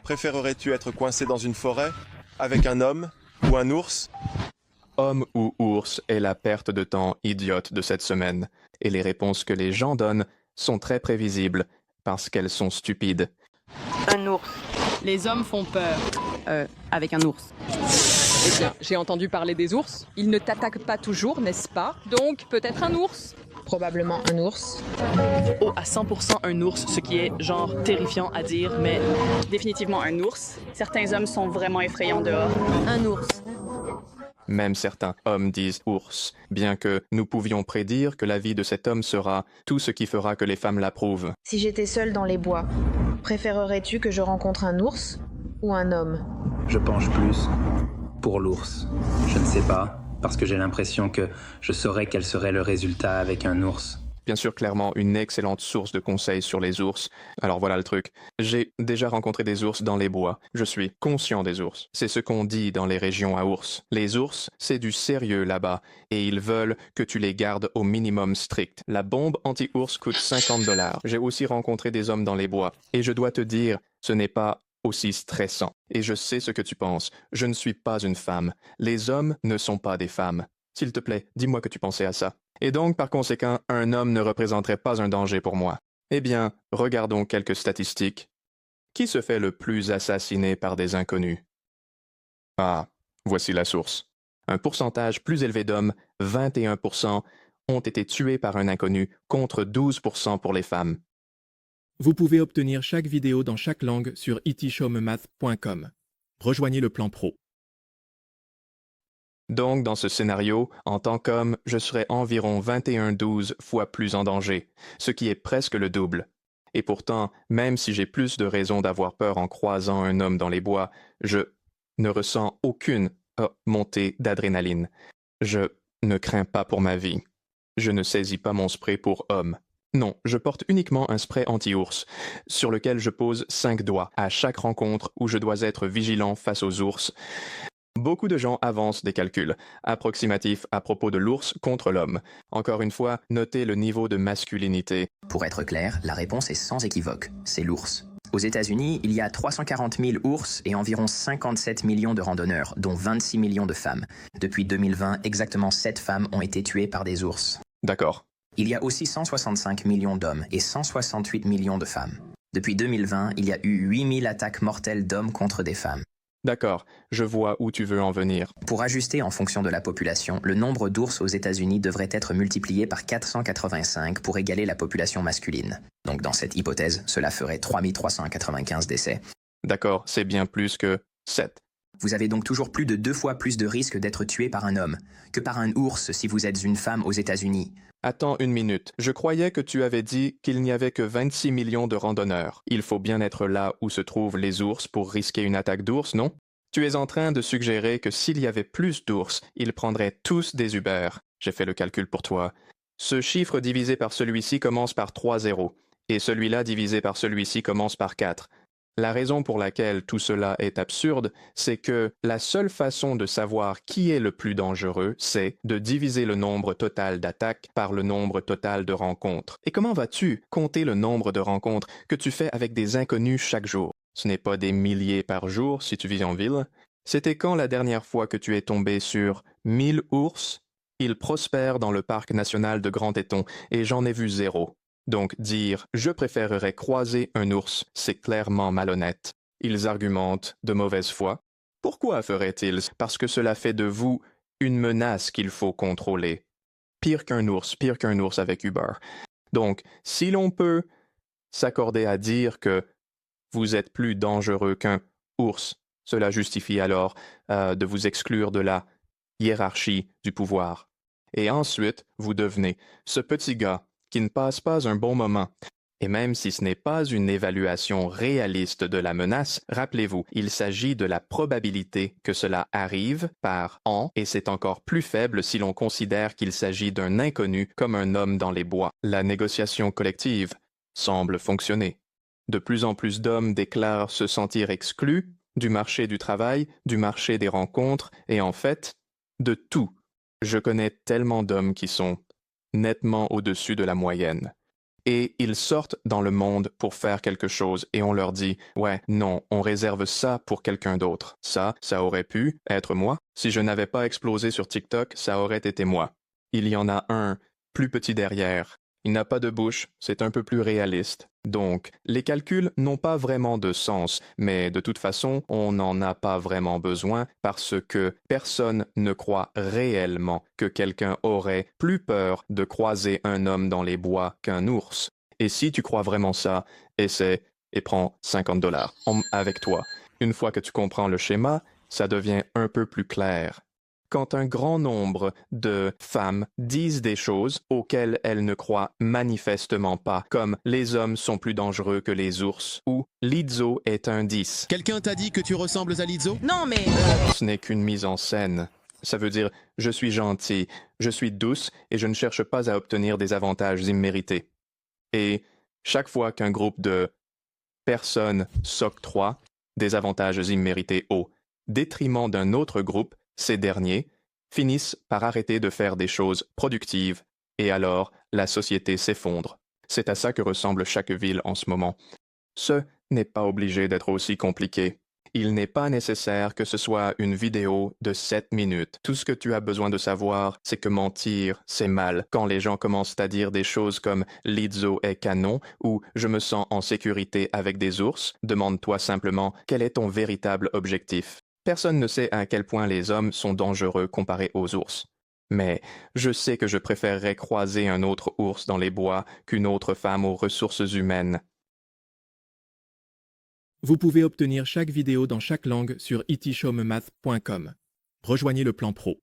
Préférerais-tu être coincé dans une forêt avec un homme ou un ours? Homme ou ours est la perte de temps idiote de cette semaine, et les réponses que les gens donnent sont très prévisibles parce qu'elles sont stupides. Un ours. Les hommes font peur. Avec un ours. Eh bien, j'ai entendu parler des ours. Ils ne t'attaquent pas toujours, n'est-ce pas? Donc, peut-être un ours? Probablement un ours. Oh, à 100% un ours, ce qui est genre terrifiant à dire, mais Définitivement un ours. Certains hommes sont vraiment effrayants dehors. Un ours. Même certains hommes disent ours, bien que nous pouvions prédire que la vie de cet homme sera tout ce qui fera que les femmes l'approuvent. Si j'étais seule dans les bois, préférerais-tu que je rencontre un ours ou un homme? Je penche plus pour l'ours. Je ne sais pas, parce que j'ai l'impression que je saurais quel serait le résultat avec un ours. Bien sûr, clairement, une excellente source de conseils sur les ours. Alors voilà le truc. J'ai déjà rencontré des ours dans les bois. Je suis conscient des ours. C'est ce qu'on dit dans les régions à ours. Les ours, c'est du sérieux là-bas, et ils veulent que tu les gardes au minimum strict. La bombe anti-ours coûte $50. J'ai aussi rencontré des hommes dans les bois, et je dois te dire, ce n'est pas aussi stressant. Et je sais ce que tu penses. Je ne suis pas une femme. Les hommes ne sont pas des femmes. S'il te plaît, dis-moi que tu pensais à ça. Et donc, par conséquent, un homme ne représenterait pas un danger pour moi. Eh bien, regardons quelques statistiques. Qui se fait le plus assassiner par des inconnus? Ah, voici la source. Un pourcentage plus élevé d'hommes, 21%, ont été tués par un inconnu contre 12% pour les femmes. Vous pouvez obtenir chaque vidéo dans chaque langue sur itshowmemath.com. Rejoignez le plan pro. Donc, dans ce scénario, en tant qu'homme, je serais environ 21-12 fois plus en danger, ce qui est presque le double. Et pourtant, même si j'ai plus de raisons d'avoir peur en croisant un homme dans les bois, je ne ressens aucune montée d'adrénaline. Je ne crains pas pour ma vie. Je ne saisis pas mon spray pour homme. Non, je porte uniquement un spray anti-ours, sur lequel je pose 5 doigts à chaque rencontre où je dois être vigilant face aux ours. Beaucoup de gens avancent des calculs approximatifs à propos de l'ours contre l'homme. Encore une fois, notez le niveau de masculinité. Pour être clair, la réponse est sans équivoque, c'est l'ours. Aux États-Unis, il y a 340 000 ours et environ 57 millions de randonneurs, dont 26 millions de femmes. Depuis 2020, exactement 7 femmes ont été tuées par des ours. D'accord. Il y a aussi 165 millions d'hommes et 168 millions de femmes. Depuis 2020, il y a eu 8000 attaques mortelles d'hommes contre des femmes. D'accord, je vois où tu veux en venir. Pour ajuster en fonction de la population, le nombre d'ours aux États-Unis devrait être multiplié par 485 pour égaler la population masculine. Donc dans cette hypothèse, cela ferait 3395 décès. D'accord, c'est bien plus que 7. Vous avez donc toujours plus de 2 fois plus de risques d'être tué par un homme que par un ours si vous êtes une femme aux États-Unis. Attends une minute. Je croyais que tu avais dit qu'il n'y avait que 26 millions de randonneurs. Il faut bien être là où se trouvent les ours pour risquer une attaque d'ours, non? Tu es en train de suggérer que s'il y avait plus d'ours, ils prendraient tous des Uber. J'ai fait le calcul pour toi. Ce chiffre divisé par celui-ci commence par 3 zéros, et celui-là divisé par celui-ci commence par 4. La raison pour laquelle tout cela est absurde, c'est que la seule façon de savoir qui est le plus dangereux, c'est de diviser le nombre total d'attaques par le nombre total de rencontres. Et comment vas-tu compter le nombre de rencontres que tu fais avec des inconnus chaque jour? Ce n'est pas des milliers par jour si tu vis en ville. C'était quand la dernière fois que tu es tombé sur 1000 ours? Ils prospèrent dans le parc national de Grand Teton et j'en ai vu 0. Donc dire « je préférerais croiser un ours », c'est clairement malhonnête. Ils argumentent de mauvaise foi. Pourquoi feraient-ils? Parce que cela fait de vous une menace qu'il faut contrôler. Pire qu'un ours avec Uber. Donc, si l'on peut s'accorder à dire que vous êtes plus dangereux qu'un ours, cela justifie alors de vous exclure de la hiérarchie du pouvoir. Et ensuite, vous devenez ce petit gars qui ne passe pas un bon moment. Et même si ce n'est pas une évaluation réaliste de la menace, rappelez-vous, il s'agit de la probabilité que cela arrive par an, et c'est encore plus faible si l'on considère qu'il s'agit d'un inconnu comme un homme dans les bois. La négociation collective semble fonctionner. De plus en plus d'hommes déclarent se sentir exclus du marché du travail, du marché des rencontres, et en fait, de tout. Je connais tellement d'hommes qui sont nettement au-dessus de la moyenne. et ils sortent dans le monde pour faire quelque chose et on leur dit « Ouais, non, on réserve ça pour quelqu'un d'autre. Ça aurait pu être moi. Si je n'avais pas explosé sur TikTok, ça aurait été moi. » Il y en a un, plus petit derrière. Il n'a pas de bouche, c'est un peu plus réaliste. Donc, les calculs n'ont pas vraiment de sens, mais de toute façon, on n'en a pas vraiment besoin parce que personne ne croit réellement que quelqu'un aurait plus peur de croiser un homme dans les bois qu'un ours. Et si tu crois vraiment ça, essaie et prends $50 avec toi. Une fois que tu comprends le schéma, ça devient un peu plus clair. Quand un grand nombre de femmes disent des choses auxquelles elles ne croient manifestement pas, comme « les hommes sont plus dangereux que les ours » ou « Lizzo est un 10 ». Quelqu'un t'a dit que tu ressembles à Lizzo? Non, mais... Ce n'est qu'une mise en scène. Ça veut dire « je suis gentil, je suis douce et je ne cherche pas à obtenir des avantages immérités ». Et chaque fois qu'un groupe de personnes s'octroie des avantages immérités au détriment d'un autre groupe, ces derniers finissent par arrêter de faire des choses productives et alors la société s'effondre. C'est à ça que ressemble chaque ville en ce moment. Ce n'est pas obligé d'être aussi compliqué. Il n'est pas nécessaire que ce soit une vidéo de 7 minutes. Tout ce que tu as besoin de savoir, c'est que mentir, c'est mal. Quand les gens commencent à dire des choses comme « Lizzo est canon » ou « Je me sens en sécurité avec des ours », demande-toi simplement quel est ton véritable objectif. Personne ne sait à quel point les hommes sont dangereux comparés aux ours. Mais je sais que je préférerais croiser un autre ours dans les bois qu'une autre femme aux ressources humaines. Vous pouvez obtenir chaque vidéo dans chaque langue sur itshowmemath.com. Rejoignez le plan pro.